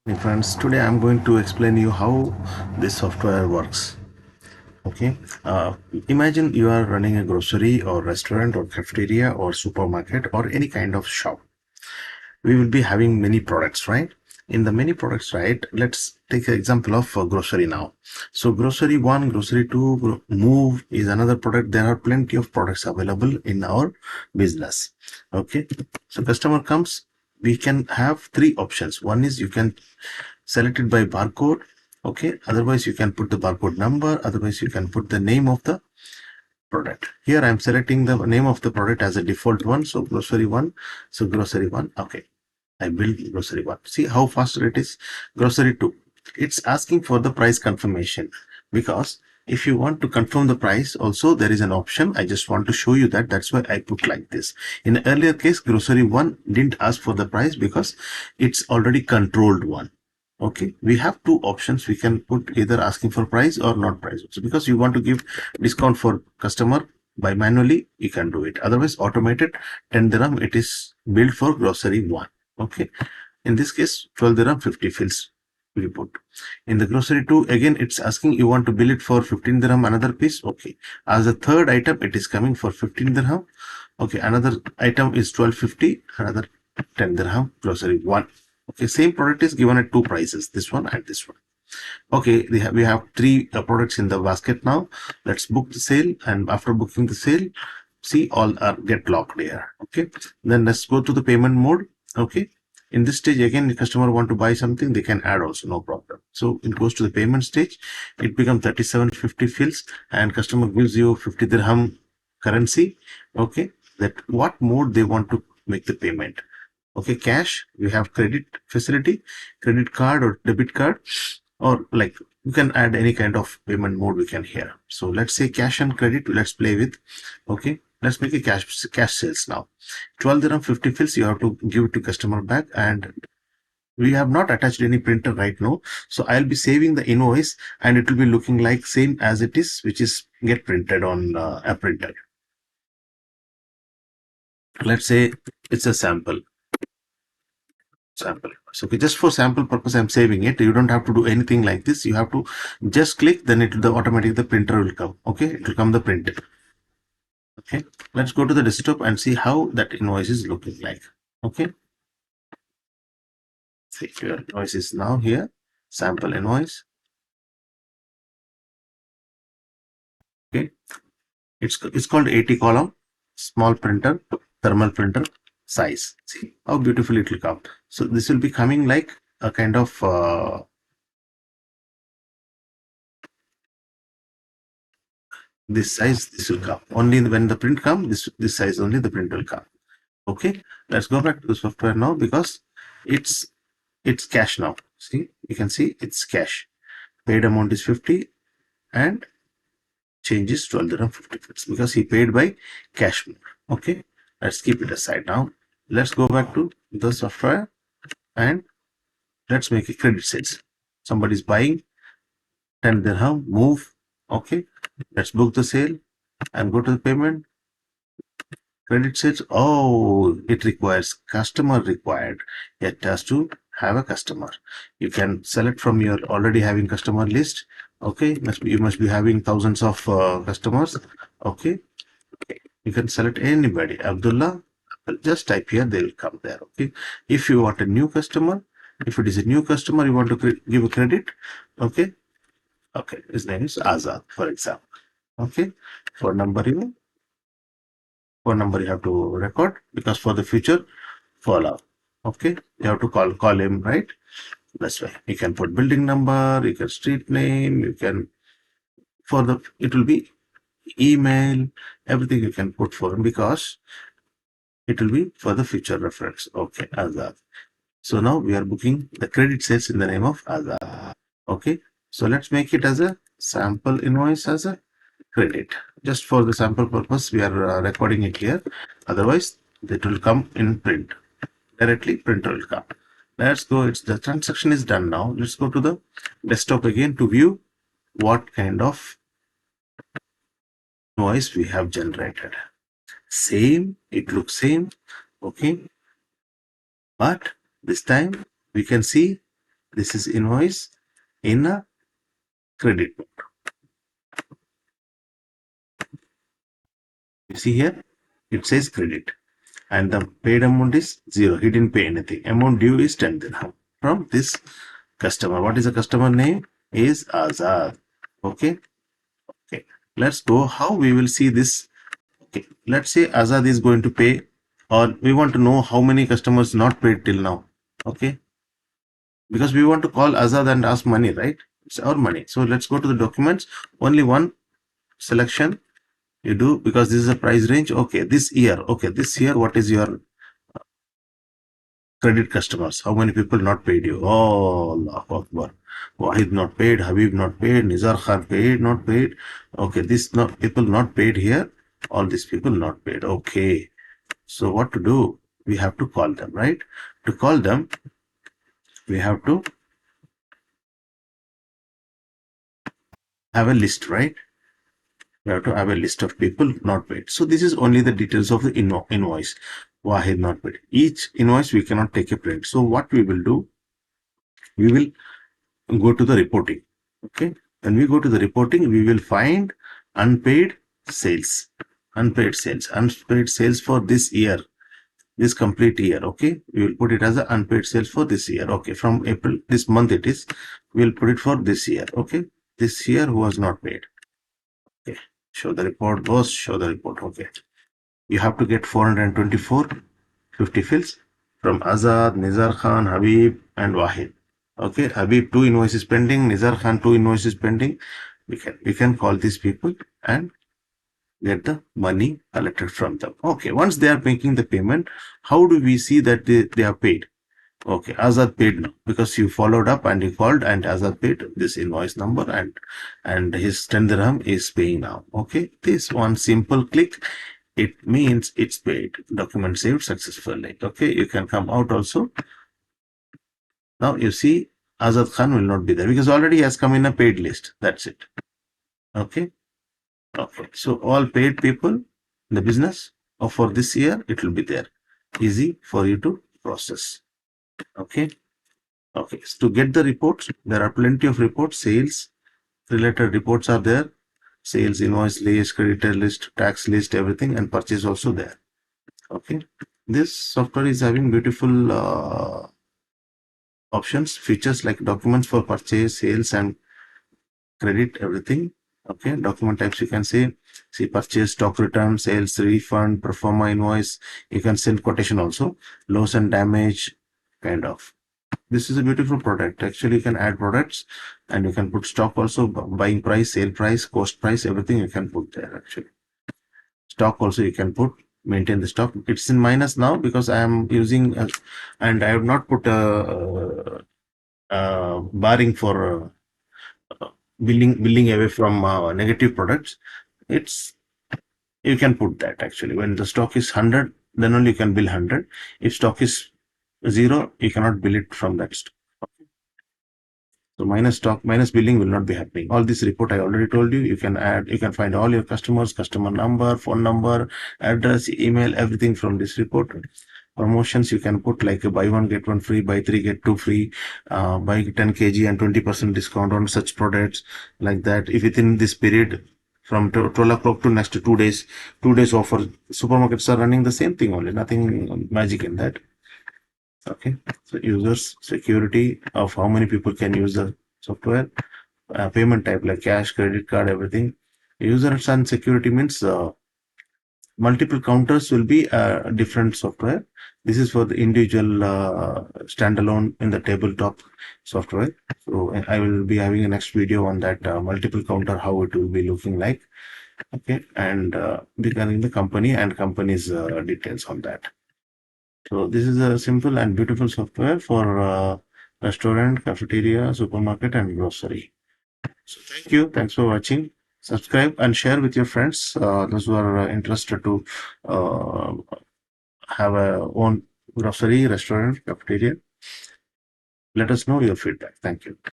Hey friends, today I'm going to explain you how this software works. Okay, imagine you are running a grocery or restaurant or cafeteria or supermarket or any kind of shop. We will be having many products, right? In the many products, right? Let's take an example of grocery now. So grocery one, grocery two, move is another product. There are plenty of products available in our business. Okay, so customer comes, we can have three options. One is you can select it by barcode. Okay, otherwise you can put the barcode number, otherwise you can put the name of the product. Here I'm selecting the name of the product as a default one, so grocery one. So grocery one. Okay, I build grocery one. See how faster it is. Grocery two, it's asking for the price confirmation, because if you want to confirm the price also, there is an option. I just want to show you that. That's why I put like this. In the earlier case, grocery one didn't ask for the price because it's already controlled one. Okay, we have two options. We can put either asking for price or not price. So because you want to give discount for customer by manually, you can do it. Otherwise, automated 10 dirham, it is built for grocery one. Okay, in this case 12 dirham 50 fills we put. In the grocery 2, again it's asking you want to bill it for 15 dirham another piece. Okay, as a third item it is coming for 15 dirham. Okay, another item is 1250, another 10 dirham, grocery 1. Okay, same product is given at two prices, this one and this one. Okay, we have three products in the basket now. Let's book the sale, and after booking the sale, see all are get locked here. Okay, then let's go to the payment mode. Okay, in this stage again, the customer want to buy something, they can add also, no problem. So it goes to the payment stage. It becomes 3750 fills, and customer gives you 50 dirham currency. Okay, that what mode they want to make the payment. Okay, cash, we have credit facility, credit card or debit card, or like you can add any kind of payment mode we can here. So let's say cash and credit, let's play with. Okay, let's make a cash sales now. 12 dirham 50 fills you have to give it to customer back, and we have not attached any printer right now, so I'll be saving the invoice and it will be looking like same as it is, which is get printed on a printer. Let's say it's a sample. So okay, just for sample purpose I'm saving it. You don't have to do anything like this. You have to just click, then it will automatically the printer will come. Okay, it will come the print. Okay, let's go to the desktop and see how that invoice is looking like. Okay, see your invoice is now here, sample invoice. Okay, it's called 80 column small printer, thermal printer size. See how beautiful it will come. So this will be coming like a kind of this size. This will come only when the print come. This size only the print will come. Okay, let's go back to the software now, because it's cash now. See, you can see it's cash. Paid amount is 50 and change is 12 dirham 50 fits because he paid by cash mode. Okay, let's keep it aside now. Let's go back to the software and let's make a credit sales. Somebody's buying 10 dirham, move. Okay, let's book the sale and go to the payment. Credit sales. Oh, it requires customer required. It has to have a customer. You can select from your already having customer list. Okay, you must be having thousands of customers. Okay, you can select anybody. Abdullah, just type here, they will come there. Okay, if you want a new customer, if it is a new customer, you want to give a credit. Okay, okay, his name is Azad, for example. Okay, phone number you have to record, because for the future follow. Okay, you have to call him, right? That's why you can put building number, you can street name, you can for the it will be email, everything you can put for him, because it will be for the future reference. Okay, Azad. So now we are booking the credit sales in the name of Azad. Okay, so let's make it as a sample invoice as a credit. Just for the sample purpose, we are recording it here. Otherwise, it will come in print. Directly printer will come. Let's go. It's the transaction is done now. Let's go to the desktop again to view what kind of invoice we have generated. Same, it looks same. Okay, but this time we can see This is invoice in a credit mode. You see here, it says credit, and the paid amount is 0. He didn't pay anything. Amount due is 10 dirham from this customer. What is the customer name? Is Azad. Okay. Okay. Let's go. How we will see this? Okay. Let's say Azad is going to pay, or we want to know how many customers not paid till now. Okay. Because we want to call Azad and ask money, right? It's our money. So let's go to the documents. Only one selection you do, because this is a price range. Okay, this year. Okay, this year, what is your credit customers? How many people not paid you? Oh, Allahu Akbar. Wahid not paid, Habib not paid, Nizar Khan paid, not paid. Okay, this not people not paid here. All these people not paid. Okay. So what to do? We have to call them, right? To call them, we have to have a list, right? We have to have a list of people not paid. So this is only the details of the invoice. Wahid not paid. Each invoice we cannot take a print. So what we will do, we will go to the reporting. Okay. When we go to the reporting, we will find unpaid sales. Unpaid sales. Unpaid sales for this year. This complete year. Okay. We will put it as an unpaid sales for this year. Okay. From April, this month it is. We will put it for this year. Okay. This year who was not paid. Okay. Show the report. Boss, show the report. Okay. You have to get 424 50 fills from Azad, Nizar Khan, Habib, and Wahid. Okay, Habib 2 invoices pending, Nizar Khan 2 invoices pending. We can call these people and get the money collected from them. Okay, once they are making the payment, how do we see that they are paid? Okay, Azad paid now because you followed up and you called, and Azad paid this invoice number, and his 10 dirham is paying now. Okay, this one simple click, it means it's paid. Document saved successfully. Okay, you can come out also. Now you see Azad Khan will not be there because already he has come in a paid list. That's it. Okay. Okay. So all paid people in the business or for this year, it will be there. Easy for you to process. Okay. Okay. So to get the reports, there are plenty of reports. Sales related reports are there. Sales invoice list, creditor list, tax list, everything, and purchase also there. Okay. This software is having beautiful options, features like documents for purchase, sales, and credit, everything. Okay, document types you can see purchase, stock return, sales, refund, performa invoice. You can send quotation also, loss and damage, kind of. This is a beautiful product. Actually, you can add products and you can put stock also, buying price, sale price, cost price, everything you can put there actually. Stock also you can put, maintain the stock. It's in minus now because I am using, and I have not put a barring for billing away from negative products. It's you can put that actually when the stock is 100, then only you can bill 100. If stock is 0, you cannot bill it from that stock. So minus stock, minus billing will not be happening. All this report I already told you. You can add, you can find all your customers, customer number, phone number, address, email, everything from this report. Promotions you can put like a buy one get one free, buy three get two free, buy 10 kg and 20% discount on such products, like that. If within this period from 12 o'clock to next 2 days, 2 days offer, supermarkets are running the same thing only, nothing magic in that. Okay, so users security of how many people can use the software, payment type like cash, credit card, everything. Users and security means multiple counters will be a different software. This is for the individual standalone in the tabletop software. So I will be having a next video on that multiple counter, how it will be looking like. Okay, and becoming the company and company's details on that. So this is a simple and beautiful software for restaurant, cafeteria, supermarket, and grocery. So thank you. Thanks for watching. Subscribe and share with your friends, those who are interested to uh, have a own grocery, restaurant, cafeteria. Let us know your feedback. Thank you.